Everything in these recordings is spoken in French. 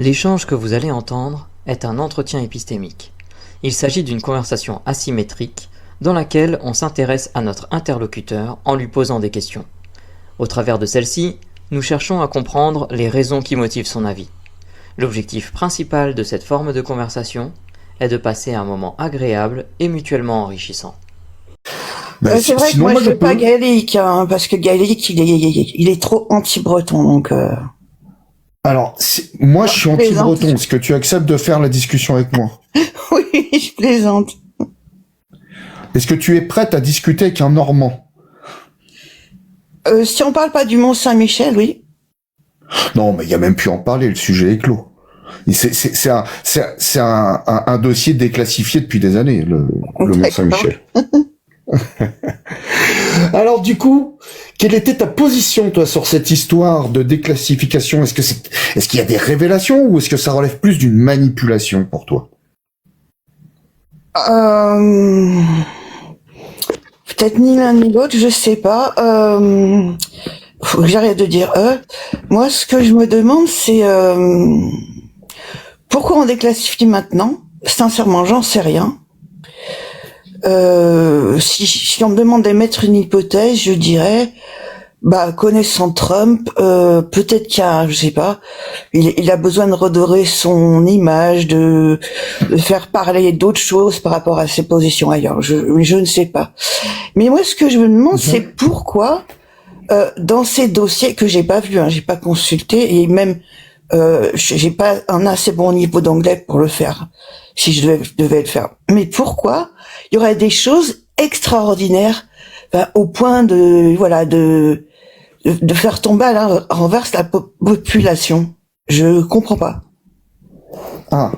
L'échange que vous allez entendre est un entretien épistémique. Il s'agit d'une conversation asymétrique dans laquelle on s'intéresse à notre interlocuteur en lui posant des questions. Au travers de celle-ci, nous cherchons à comprendre les raisons qui motivent son avis. L'objectif principal de cette forme de conversation est de passer un moment agréable et mutuellement enrichissant. C'est vrai que moi je veux pas Gaëlic, parce que Gaëlic il est trop anti-breton, donc... Alors, moi je suis anti-breton, est-ce que tu acceptes de faire la discussion avec moi? Oui, je plaisante. Est-ce que tu es prête à discuter avec un Normand? Si on parle pas du Mont-Saint-Michel, oui. Non, mais il y a même plus à en parler, le sujet est clos. C'est un dossier déclassifié depuis des années, le Mont-Saint-Michel. Alors du coup, quelle était ta position toi sur cette histoire de déclassification? Est-ce qu'il y a des révélations ou est-ce que ça relève plus d'une manipulation pour toi? Peut-être ni l'un ni l'autre, je sais pas. Faut que j'arrête de dire Moi, ce que je me demande, c'est pourquoi on déclassifie maintenant? Sincèrement, j'en sais rien. Si on me demande d'émettre une hypothèse, je dirais, connaissant Trump, peut-être qu'il y a, je sais pas, il a besoin de redorer son image, de faire parler d'autres choses par rapport à ses positions ailleurs. Je ne sais pas. Mais moi, ce que je me demande, c'est pourquoi, dans ces dossiers que j'ai pas vus, j'ai pas consulté, et même j'ai pas un assez bon niveau d'anglais pour le faire, si je devais le faire. Mais pourquoi il y aurait des choses extraordinaires, au point de faire tomber à renverse la population? Je comprends pas. Ah.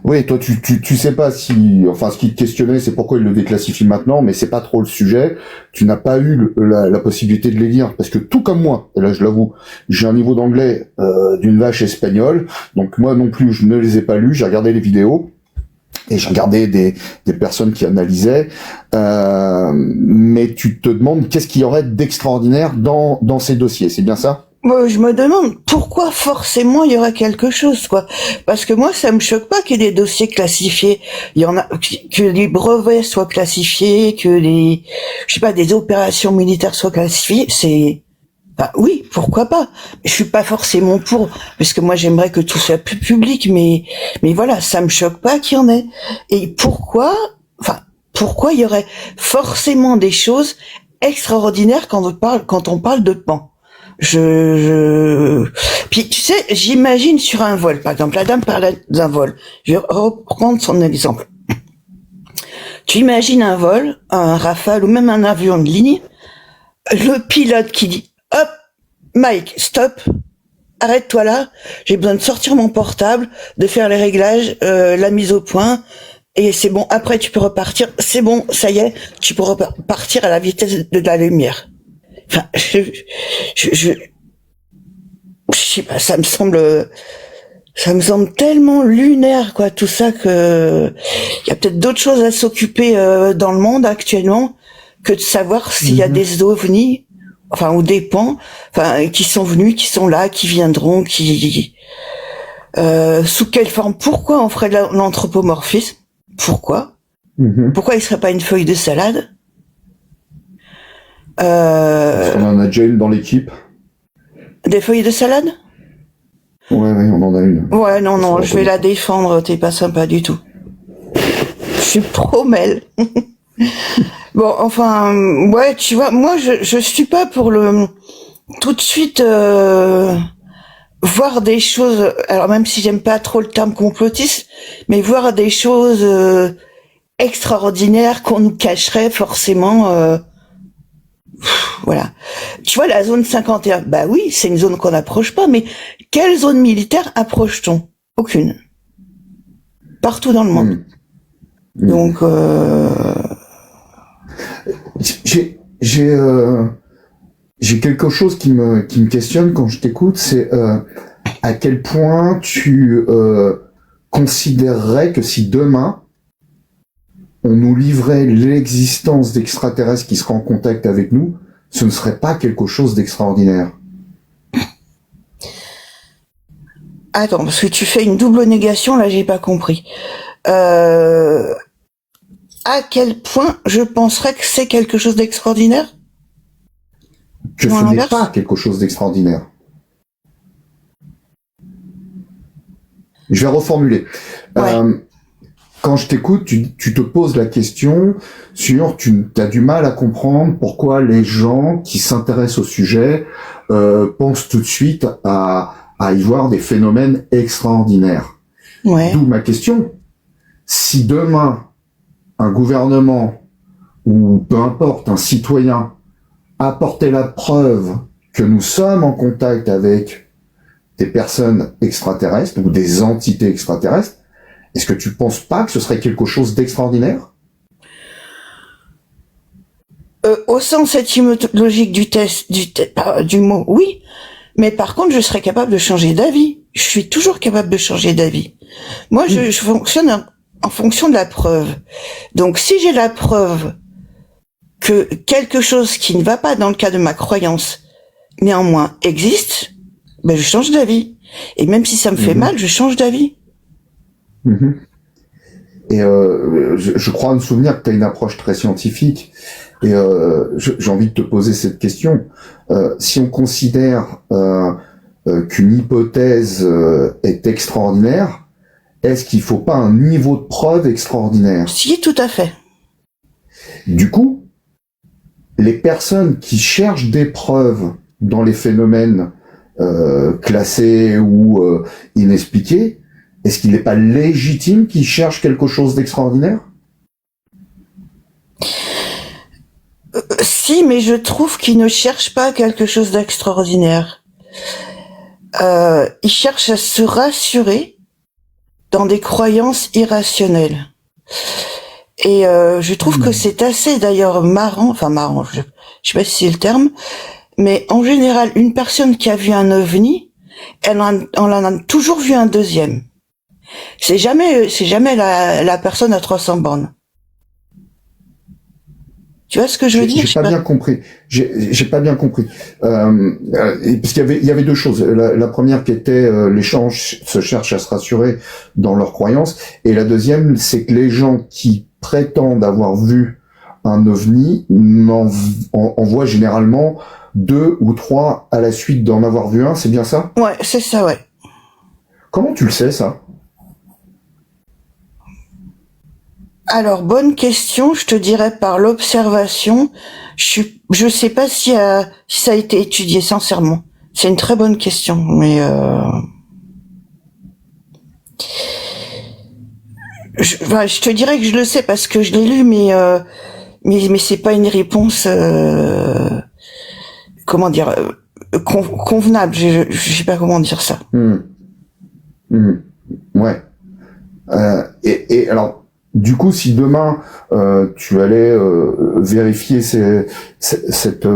Oui, toi, tu sais pas si, enfin, ce qui te questionnait, c'est pourquoi il le déclassifie maintenant, mais c'est pas trop le sujet. Tu n'as pas eu la possibilité de les lire, parce que tout comme moi, et là, je l'avoue, j'ai un niveau d'anglais d'une vache espagnole, donc moi non plus, je ne les ai pas lus. J'ai regardé les vidéos et j'ai regardé des personnes qui analysaient, mais tu te demandes qu'est-ce qu'il y aurait d'extraordinaire dans ces dossiers, c'est bien ça? Moi, je me demande pourquoi forcément il y aurait quelque chose, quoi. Parce que moi, ça me choque pas qu'il y ait des dossiers classifiés. Il y en a, que les brevets soient classifiés, que des opérations militaires soient classifiées. Oui, pourquoi pas. Je suis pas forcément pour, parce que moi j'aimerais que tout soit plus public, mais voilà, ça me choque pas qu'il y en ait. Et pourquoi il y aurait forcément des choses extraordinaires quand on parle de pan? Puis tu sais, j'imagine sur un vol, par exemple, la dame parlait d'un vol. Je vais reprendre son exemple. Tu imagines un vol, un Rafale ou même un avion de ligne, le pilote qui dit hop, Mike, stop, arrête-toi là, j'ai besoin de sortir mon portable, de faire les réglages, la mise au point, et c'est bon, après tu peux repartir, c'est bon, ça y est, tu peux repartir à la vitesse de la lumière. Enfin, je sais pas, ça me semble tellement lunaire, quoi, tout ça, que il y a peut-être d'autres choses à s'occuper dans le monde actuellement que de savoir s'il y a des ovnis, ou des pans, qui sont venus, qui sont là, qui viendront, sous quelle forme? Pourquoi on ferait de l'anthropomorphisme? Pourquoi? Pourquoi il serait pas une feuille de salade? Parce qu'on en a déjà une dans l'équipe. Des feuilles de salade? Ouais, on en a une. Ouais, non, je vais la défendre, t'es pas sympa du tout. Je suis pro-Mel. Bon, ouais, tu vois, moi, je suis pas pour tout de suite, voir des choses, alors même si j'aime pas trop le terme complotiste, mais voir des choses, extraordinaires qu'on nous cacherait forcément, voilà. Tu vois, la zone 51, oui, c'est une zone qu'on n'approche pas, mais quelle zone militaire approche-t-on? Aucune. Partout dans le monde. Donc, j'ai quelque chose qui me questionne quand je t'écoute, c'est à quel point tu considérerais que si demain on nous livrait l'existence d'extraterrestres qui seraient en contact avec nous, ce ne serait pas quelque chose d'extraordinaire? Attends, parce que tu fais une double négation, là, j'ai pas compris. À quel point je penserais que c'est quelque chose d'extraordinaire? Que ce n'est pas quelque chose d'extraordinaire. Je vais reformuler. Ouais. Quand je t'écoute, tu te poses la question sur, tu as du mal à comprendre pourquoi les gens qui s'intéressent au sujet pensent tout de suite à y voir des phénomènes extraordinaires. Ouais. D'où ma question. Si demain, un gouvernement ou peu importe, un citoyen apportait la preuve que nous sommes en contact avec des personnes extraterrestres ou des entités extraterrestres, est-ce que tu penses pas que ce serait quelque chose d'extraordinaire? Au sens étymologique du mot, oui. Mais par contre, je serais capable de changer d'avis. Je suis toujours capable de changer d'avis. Moi, je fonctionne en fonction de la preuve. Donc, si j'ai la preuve que quelque chose qui ne va pas dans le cas de ma croyance, néanmoins existe, ben je change d'avis. Et même si ça me fait mal, je change d'avis. Et je crois me souvenir que tu as une approche très scientifique. Et j'ai envie de te poser cette question. Si on considère qu'une hypothèse est extraordinaire, est-ce qu'il faut pas un niveau de preuve extraordinaire? Si, tout à fait. Du coup, les personnes qui cherchent des preuves dans les phénomènes classés ou inexpliqués, est-ce qu'il n'est pas légitime qu'ils cherchent quelque chose d'extraordinaire? Si, mais je trouve qu'ils ne cherchent pas quelque chose d'extraordinaire. Ils cherchent à se rassurer dans des croyances irrationnelles. Et je trouve que c'est assez d'ailleurs marrant, je sais pas si c'est le terme, mais en général, une personne qui a vu un ovni, on en a toujours vu un deuxième. C'est jamais la personne à 300 bornes. Tu vois ce que je veux dire? J'ai pas bien compris. J'ai pas bien compris. Parce qu'il y avait deux choses. La première qui était les gens se cherchent à se rassurer dans leurs croyances, et la deuxième, c'est que les gens qui prétendent avoir vu un ovni en voient généralement 2 ou 3 à la suite d'en avoir vu un. C'est bien ça? Ouais, c'est ça, ouais. Comment tu le sais, ça? Alors, bonne question, je te dirais par l'observation. Je sais pas si ça a été étudié, sincèrement. C'est une très bonne question, mais je te dirais que je le sais parce que je l'ai lu, mais c'est pas une réponse, comment dire, convenable. Je sais pas comment dire ça. Ouais. Et alors, du coup, si demain tu allais vérifier cette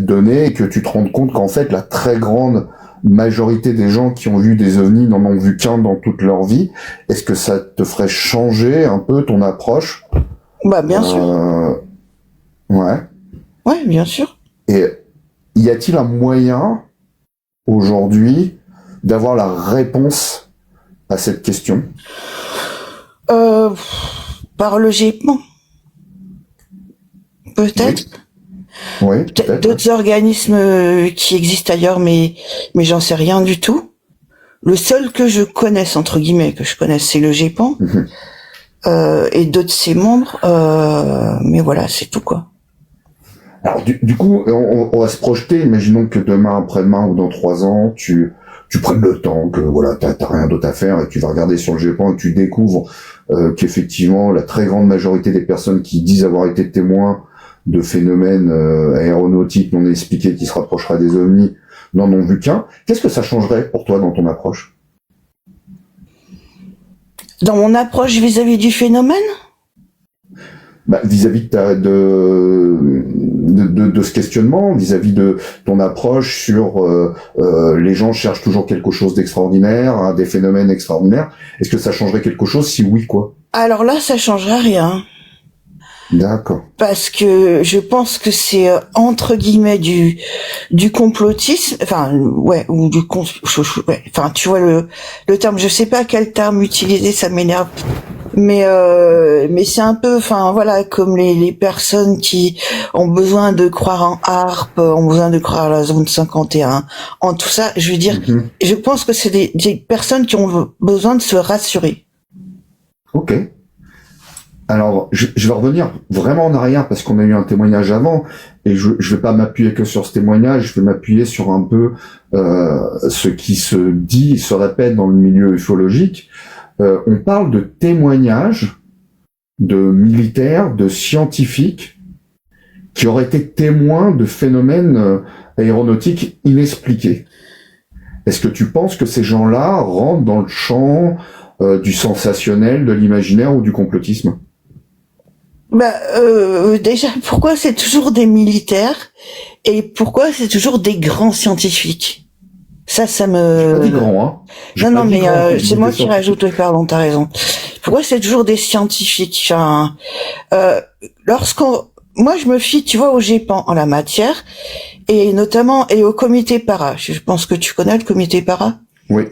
donnée et que tu te rends compte qu'en fait la très grande majorité des gens qui ont vu des ovnis n'en ont vu qu'un dans toute leur vie, est-ce que ça te ferait changer un peu ton approche? Bah bien sûr. Ouais. Ouais, bien sûr. Et y a-t-il un moyen aujourd'hui d'avoir la réponse à cette question? Par le GEPAN. Peut-être. Oui, peut-être d'autres organismes qui existent ailleurs, mais j'en sais rien du tout. Le seul que je connaisse, entre guillemets, c'est le GEPAN. Et deux de ses membres, mais voilà, c'est tout, quoi. Alors, du coup, on va se projeter, imaginons que demain, après-demain ou dans 3 ans, tu prennes le temps, que voilà, t'as rien d'autre à faire et tu vas regarder sur le GEPAN et tu découvres qu'effectivement la très grande majorité des personnes qui disent avoir été témoins de phénomènes aéronautiques non expliqués qui se rapprocheraient des ovnis n'en ont vu qu'un. Qu'est-ce que ça changerait pour toi dans ton approche? Dans mon approche vis-à-vis du phénomène? Bah, vis-à-vis de ce questionnement, vis-à-vis de ton approche sur les gens cherchent toujours quelque chose d'extraordinaire, hein, des phénomènes extraordinaires. Est-ce que ça changerait quelque chose? Si oui, quoi? Alors là, ça changerait rien. D'accord. Parce que je pense que c'est entre guillemets du complotisme, enfin ouais, ou du ouais, enfin tu vois le terme, je sais pas quel terme utiliser, ça m'énerve. Mais c'est un peu, enfin voilà, comme les personnes qui ont besoin de croire en harpe, ont besoin de croire à la zone 51, en tout ça, je veux dire, je pense que c'est des personnes qui ont besoin de se rassurer. Ok. Alors, je vais revenir vraiment en arrière parce qu'on a eu un témoignage avant et je vais pas m'appuyer que sur ce témoignage, je vais m'appuyer sur un peu ce qui se dit et se répète dans le milieu ufologique. On parle de témoignages de militaires, de scientifiques qui auraient été témoins de phénomènes aéronautiques inexpliqués. Est-ce que tu penses que ces gens-là rentrent dans le champ du sensationnel, de l'imaginaire ou du complotisme? Déjà, pourquoi c'est toujours des militaires et pourquoi c'est toujours des grands scientifiques? Ça me... J'ai pas dit grand, hein. Non, mais c'est moi qui rajoute, pardon, t'as raison. Pourquoi c'est toujours des scientifiques? Enfin, moi je me fie, tu vois, au GEPAN en la matière, et notamment, et au comité para. Je pense que tu connais le comité para? Oui.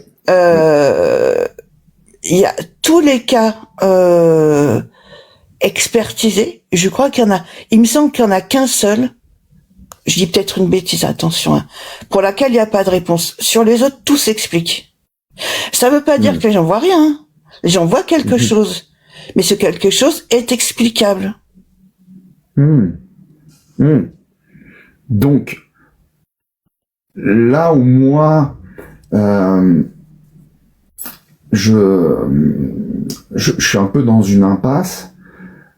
Il y a tous les cas, expertisés. Je crois il me semble qu'il y en a qu'un seul. Je dis peut-être une bêtise, attention, hein, pour laquelle il n'y a pas de réponse. Sur les autres, tout s'explique. Ça veut pas dire que les gens voient rien. Hein. Les gens voient quelque chose. Mais ce quelque chose est explicable. Donc, là où moi, je suis un peu dans une impasse,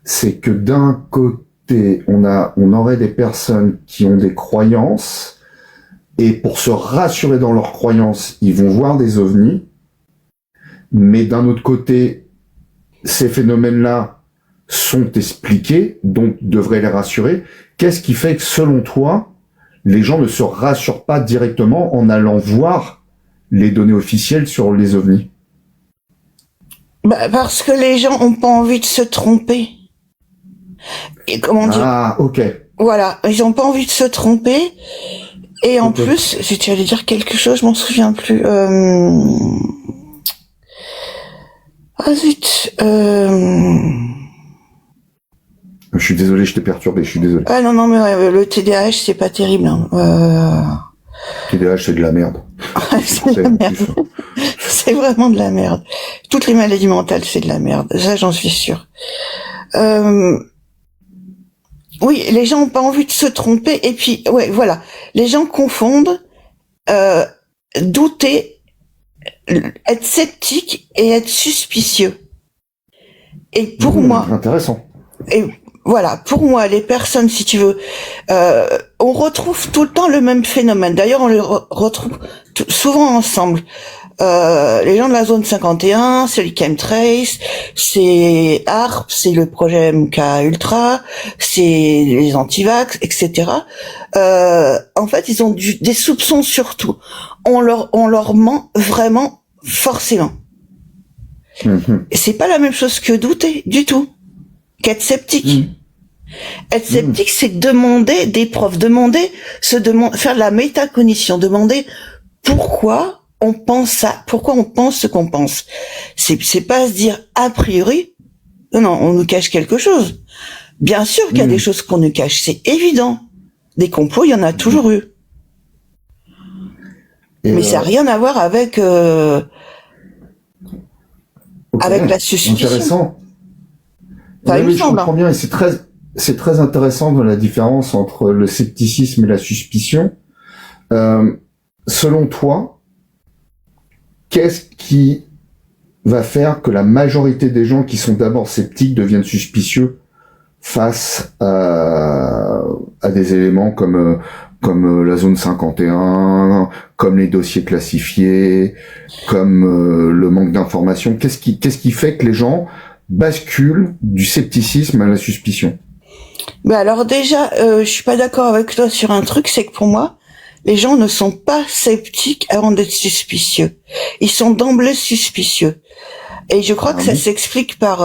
c'est que d'un côté, on aurait des personnes qui ont des croyances, et pour se rassurer dans leurs croyances, ils vont voir des ovnis, mais d'un autre côté, ces phénomènes-là sont expliqués, donc devraient les rassurer. Qu'est-ce qui fait que, selon toi, les gens ne se rassurent pas directement en allant voir les données officielles sur les ovnis? Parce que les gens ont pas envie de se tromper. Et comment dire? Ah, ok. Voilà, ils ont pas envie de se tromper. Et en plus, si tu allais dire quelque chose, je m'en souviens plus. Ah zut. Je suis désolé, je t'ai perturbé, je suis désolé. Ah non, mais le TDAH, c'est pas terrible. Hein. TDAH, c'est de la merde. C'est de la merde. C'est vraiment de la merde. Toutes les maladies mentales, c'est de la merde. Ça, j'en suis sûre. Oui, les gens ont pas envie de se tromper. Et puis, ouais, voilà. Les gens confondent douter, être sceptique et être suspicieux. Et pour moi... Intéressant. Et voilà, pour moi, les personnes, si tu veux, on retrouve tout le temps le même phénomène. D'ailleurs, on les retrouve souvent ensemble. Les gens de la zone 51, c'est les chemtrails, c'est ARP, c'est le projet MK Ultra, c'est les antivax, etc. En fait, ils ont des soupçons sur tout. On leur ment vraiment forcément. Et c'est pas la même chose que douter du tout, qu'être sceptique. Être sceptique, c'est demander des preuves, faire de la métacognition, demander pourquoi on pense ça, pourquoi on pense ce qu'on pense. C'est pas se dire a priori, non, on nous cache quelque chose. Bien sûr qu'il y a des choses qu'on nous cache, c'est évident. Des complots, il y en a toujours eu. Mais ça n'a rien à voir avec avec la suspicion. Intéressant. Enfin, oui, je comprends bien, et c'est très intéressant dans la différence entre le scepticisme et la suspicion. Selon toi, qu'est-ce qui va faire que la majorité des gens qui sont d'abord sceptiques deviennent suspicieux face à des éléments comme la zone 51, comme les dossiers classifiés, comme le manque d'informations? Qu'est-ce qui fait que les gens basculent du scepticisme à la suspicion? Alors déjà, je suis pas d'accord avec toi sur un truc, c'est que pour moi, les gens ne sont pas sceptiques avant d'être suspicieux. Ils sont d'emblée suspicieux. Et je crois que ça s'explique par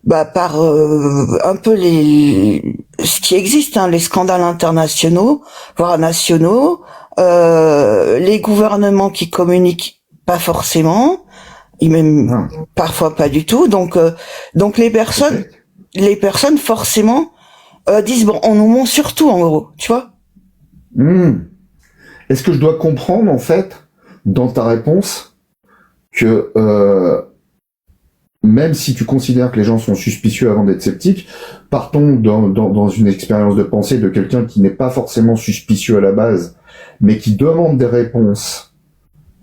par un peu ce qui existe, hein, les scandales internationaux, voire nationaux, les gouvernements qui communiquent pas forcément, et même parfois pas du tout. Donc les personnes forcément disent bon, on nous ment surtout en gros, tu vois. Est-ce que je dois comprendre en fait dans ta réponse que même si tu considères que les gens sont suspicieux avant d'être sceptiques, partons dans une expérience de pensée de quelqu'un qui n'est pas forcément suspicieux à la base, mais qui demande des réponses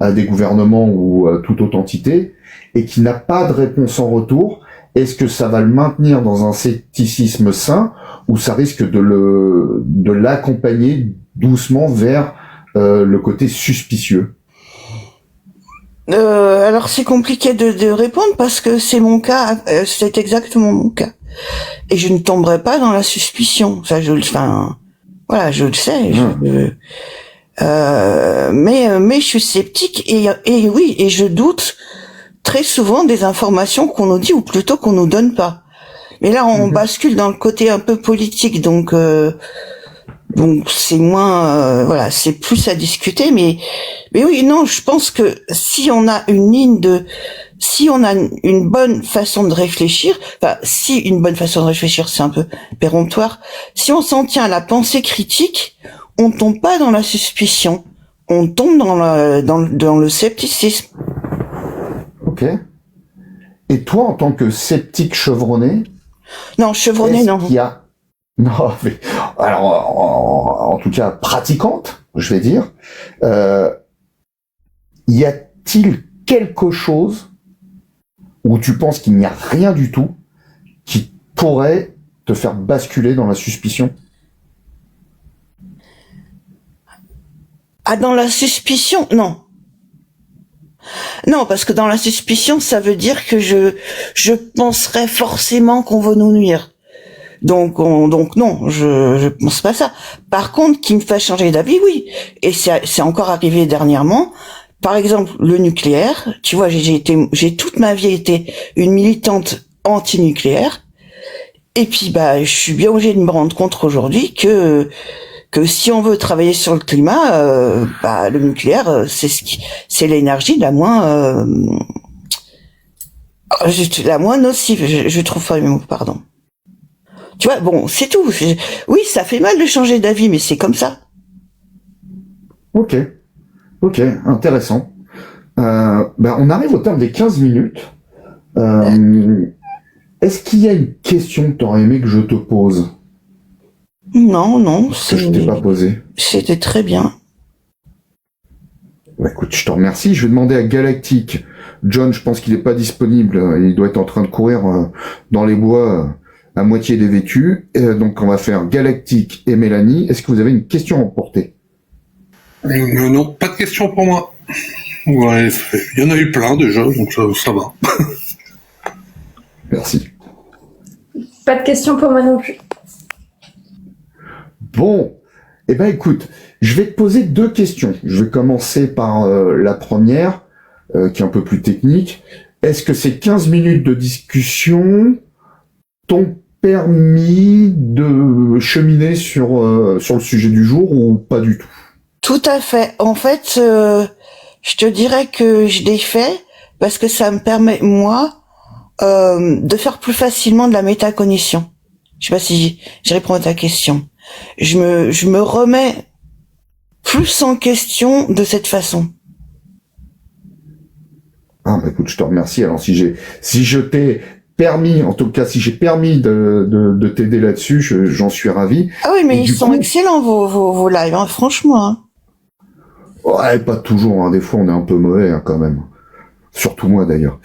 à des gouvernements ou à toute autre entité, et qui n'a pas de réponse en retour, est-ce que ça va le maintenir dans un scepticisme sain, ou ça risque de l'accompagner doucement vers le côté suspicieux? Alors c'est compliqué de répondre parce que c'est mon cas, c'est exactement mon cas. Et je ne tomberai pas dans la suspicion. Ça, je le sais. Mais je suis sceptique et oui, et je doute très souvent des informations qu'on nous dit ou plutôt qu'on nous donne pas. Mais là, on bascule dans le côté un peu politique, donc c'est moins, c'est plus à discuter. Mais oui, non, je pense que si on a une bonne façon de réfléchir, une bonne façon de réfléchir, c'est un peu péremptoire. Si on s'en tient à la pensée critique, on tombe pas dans la suspicion, on tombe dans le scepticisme. Ok. Et toi, en tant que sceptique chevronné? Non, chevronné, non. Non, mais alors en tout cas pratiquante, je vais dire. Y a-t-il quelque chose où tu penses qu'il n'y a rien du tout qui pourrait te faire basculer dans la suspicion? Ah, dans la suspicion, non. Non, parce que dans la suspicion, ça veut dire que je penserais forcément qu'on veut nous nuire. Donc non, je pense pas ça. Par contre, qui me fait changer d'avis, oui. Et c'est encore arrivé dernièrement. Par exemple, le nucléaire. Tu vois, j'ai toute ma vie été une militante anti-nucléaire. Et puis, je suis bien obligée de me rendre compte aujourd'hui que si on veut travailler sur le climat, le nucléaire, c'est l'énergie la moins nocive. Je trouve pas mes mots, pardon. Tu vois, bon, c'est tout. Oui, ça fait mal de changer d'avis, mais c'est comme ça. Ok, intéressant. On arrive au terme des 15 minutes. Est-ce qu'il y a une question que tu aurais aimé que je te pose? Non. Que je t'ai pas posé. C'était très bien. Écoute, je te remercie. Je vais demander à Galactique. John, je pense qu'il est pas disponible. Il doit être en train de courir dans les bois à moitié dévêtu. Donc, on va faire Galactique et Mélanie. Est-ce que vous avez une question à emporter? Non, pas de question pour moi. Ouais, il y en a eu plein déjà, donc ça va. Merci. Pas de question pour moi non plus. Bon, écoute, je vais te poser 2 questions. Je vais commencer par la première, qui est un peu plus technique. Est-ce que ces 15 minutes de discussion t'ont permis de cheminer sur le sujet du jour ou pas du tout? Tout à fait. En fait, je te dirais que je l'ai fait parce que ça me permet, moi, de faire plus facilement de la métacognition. Je sais pas si je réponds à ta question. Je me remets plus en question de cette façon. Écoute, je te remercie. Alors si je t'ai permis, en tout cas si j'ai permis de t'aider là-dessus, j'en suis ravi. Ah oui, mais ils sont excellents vos lives, hein, franchement. Hein. Ouais, pas toujours. Hein. Des fois, on est un peu mauvais quand même. Surtout moi d'ailleurs.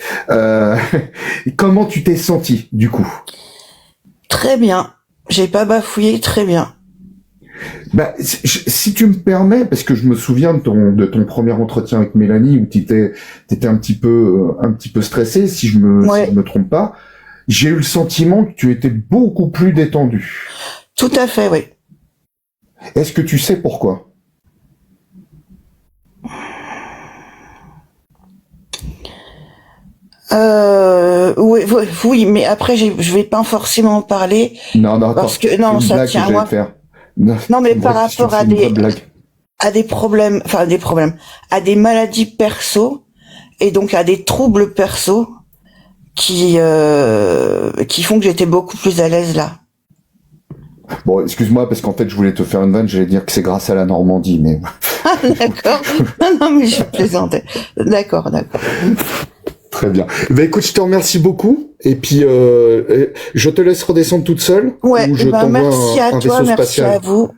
Comment tu t'es senti du coup? Très bien. J'ai pas bafouillé, très bien. Si tu me permets, parce que je me souviens de ton premier entretien avec Mélanie où t'étais un petit peu stressé, si je me trompe pas, j'ai eu le sentiment que tu étais beaucoup plus détendu. Tout à fait, oui. Est-ce que tu sais pourquoi? Oui, oui, oui, mais après, je vais pas forcément en parler Non, non, attends. parce que C'est non, une ça blague que tient à j'allais moi. te faire. Non, Non, mais c'est une par vraie question, rapport c'est une vraie blague. à des problèmes, enfin des problèmes, à des maladies perso et donc à des troubles perso qui font que j'étais beaucoup plus à l'aise là. Bon, excuse-moi, parce qu'en fait, je voulais te faire une vanne, j'allais dire que c'est grâce à la Normandie, mais... Ah, d'accord. Non, mais je plaisantais. D'accord, d'accord. Très bien. Ben écoute, je te remercie beaucoup, et puis je te laisse redescendre toute seule, Ouais, ou je ben t'envoie merci à un toi, vaisseau merci spatial. à vous.